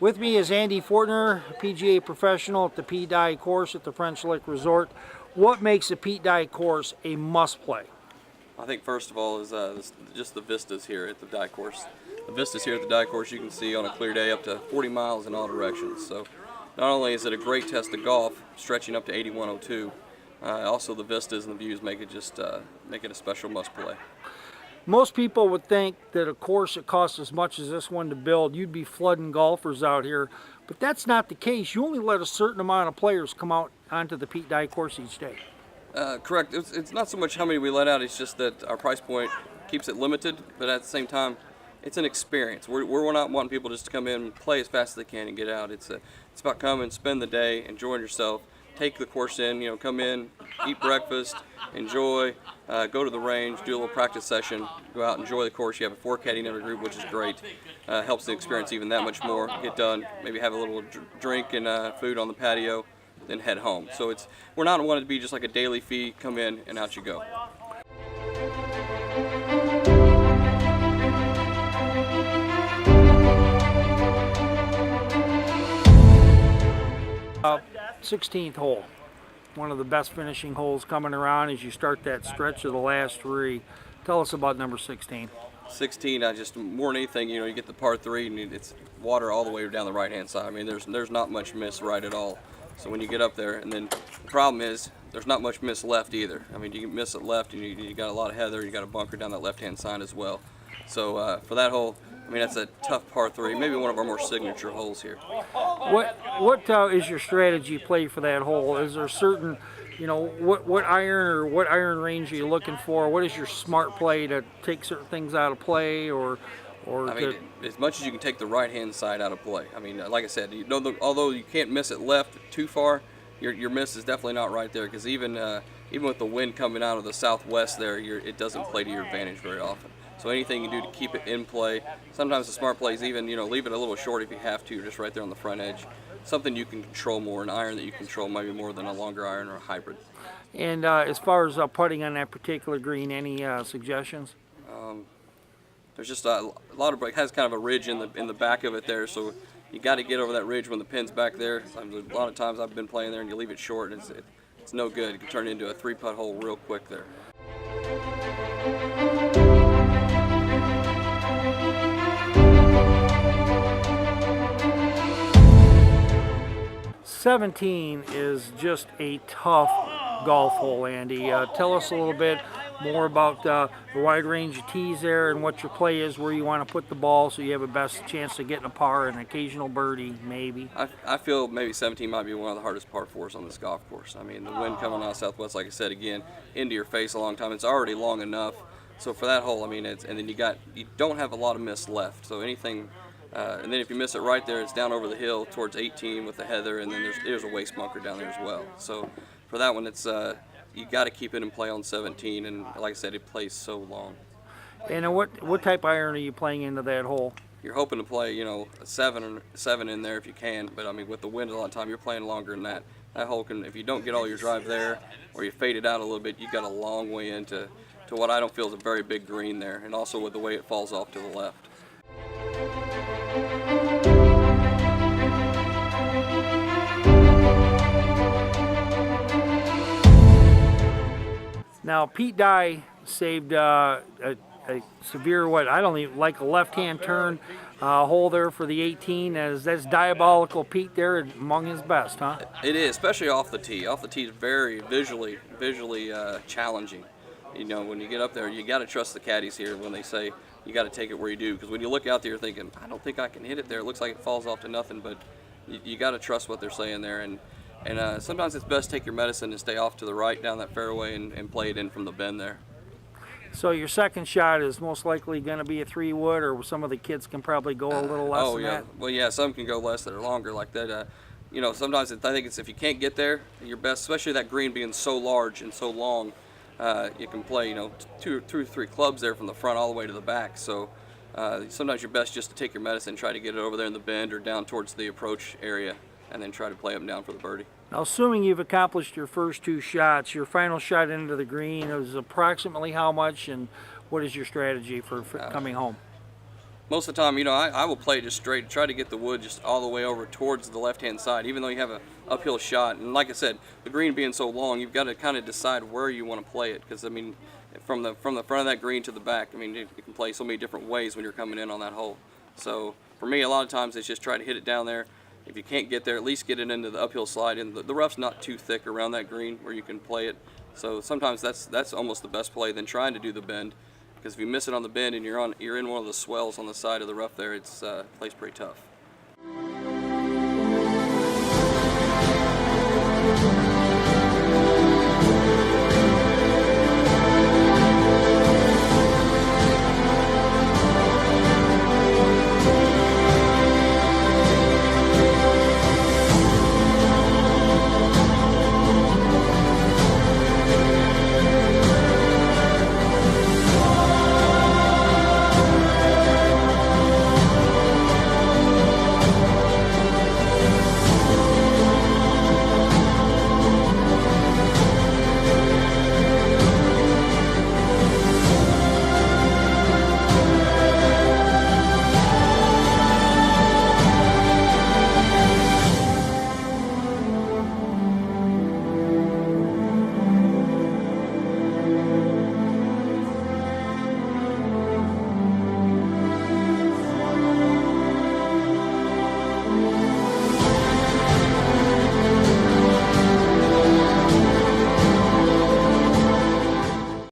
With me is Andy Fortner, PGA professional at the Pete Dye course at the French Lick Resort. What makes the Pete Dye course a must-play? I think first of all is just the vistas here at the Dye course. The vistas here at the Dye course you can see on a clear day up to 40 miles in all directions. So not only is it a great test of golf, stretching up to 8102, also the vistas and the views make it a special must-play. Most people would think that a course that costs as much as this one to build, you'd be flooding golfers out here, but that's not the case. You only let a certain amount of players come out onto the Pete Dye course each day. Correct. It's not so much how many we let out, it's just that our price point keeps it limited, but at the same time, it's an experience. We're not wanting people just to come in and play as fast as they can and get out. It's about coming, spend the day, enjoying yourself, take the course in, come in, eat breakfast, enjoy, go to the range, do a little practice session, go out, enjoy the course. You have a 4 caddy in every group, which is great. Helps the experience even that much more. Get done, maybe have a little drink and food on the patio, then head home. So we're not wanting to be just like a daily fee, come in and out you go. Uh, 16th hole, one of the best finishing holes coming around as you start that stretch of the last 3. Tell us about number 16. 16, more than anything, you get the par 3 and it's water all the way down the right-hand side. I mean, there's not much miss right at all. So when you get up there, and then the problem is there's not much miss left either. I mean, you can miss it left, and you got a lot of heather. You got a bunker down that left-hand side as well. So for that hole, I mean, that's a tough par 3, maybe one of our more signature holes here. What is your strategy play for that hole? Is there certain, what iron range are you looking for? What is your smart play to take certain things out of play, or I mean, as much as you can take the right-hand side out of play. I mean, like I said, although you can't miss it left too far, your miss is definitely not right there, because even with the wind coming out of the southwest there, it doesn't play to your advantage very often. So anything you do to keep it in play, sometimes the smart play is even, leave it a little short if you have to, just right there on the front edge. Something you can control more, an iron that you control maybe more than a longer iron or a hybrid. And as far as putting on that particular green, any suggestions? There's just a lot of, it has kind of a ridge in the back of it there, so you got to get over that ridge when the pin's back there. A lot of times I've been playing there and you leave it short and it's no good. It can turn it into a 3-putt hole real quick there. '17 is just a tough golf hole, Andy. Tell us a little bit more about the wide range of tees there and what your play is, where you want to put the ball so you have a best chance of getting a par and an occasional birdie, maybe. I feel maybe 17 might be one of the hardest par 4s on this golf course. I mean, the wind coming out southwest, like I said, again, into your face a long time. It's already long enough. So for that hole, I mean, and then you don't have a lot of miss left. So anything, and then if you miss it right there, it's down over the hill towards 18 with the heather, and then there's a waste bunker down there as well. So for that one, it's you got to keep it in play on 17, and like I said, it plays so long. And what type of iron are you playing into that hole? You're hoping to play, a 7 in there if you can, but I mean, with the wind a lot of time, you're playing longer than that. That hole can, if you don't get all your drive there, or you fade it out a little bit, you've got a long way into what I don't feel is a very big green there, and also with the way it falls off to the left. Now, Pete Dye saved a severe, I don't even like a left-hand turn hole there for the 18. That's diabolical Pete there, among his best, huh? It is, especially off the tee. Off the tee is very visually challenging. When you get up there, you got to trust the caddies here when they say you got to take it where you do. Because when you look out there, you're thinking, I don't think I can hit it there. It looks like it falls off to nothing, but you got to trust what they're saying there. And sometimes it's best to take your medicine and stay off to the right down that fairway and play it in from the bend there. So your second shot is most likely going to be a 3-wood, or some of the kids can probably go a little less than that? Well, yeah, some can go less that are longer like that. Sometimes I think it's if you can't get there, your best, especially that green being so large and so long, you can play, 2 or 3 clubs there from the front all the way to the back. So sometimes you're best just to take your medicine, try to get it over there in the bend or down towards the approach area, and then try to play up and down for the birdie. Now, assuming you've accomplished your first 2 shots, your final shot into the green is approximately how much, and what is your strategy for coming home? most of the time, I will play just straight, try to get the wood just all the way over towards the left-hand side, even though you have a uphill shot. And like I said, the green being so long, you've got to kind of decide where you want to play it, because I mean, from the front of that green to the back, I mean, you can play so many different ways when you're coming in on that hole. So for me, a lot of times it's just try to hit it down there. If you can't get there, at least get it into the uphill slide, and the rough's not too thick around that green where you can play it. So sometimes that's almost the best play than trying to do the bend. Because if you miss it on the bend and you're in one of the swells on the side of the rough there, it's plays pretty tough.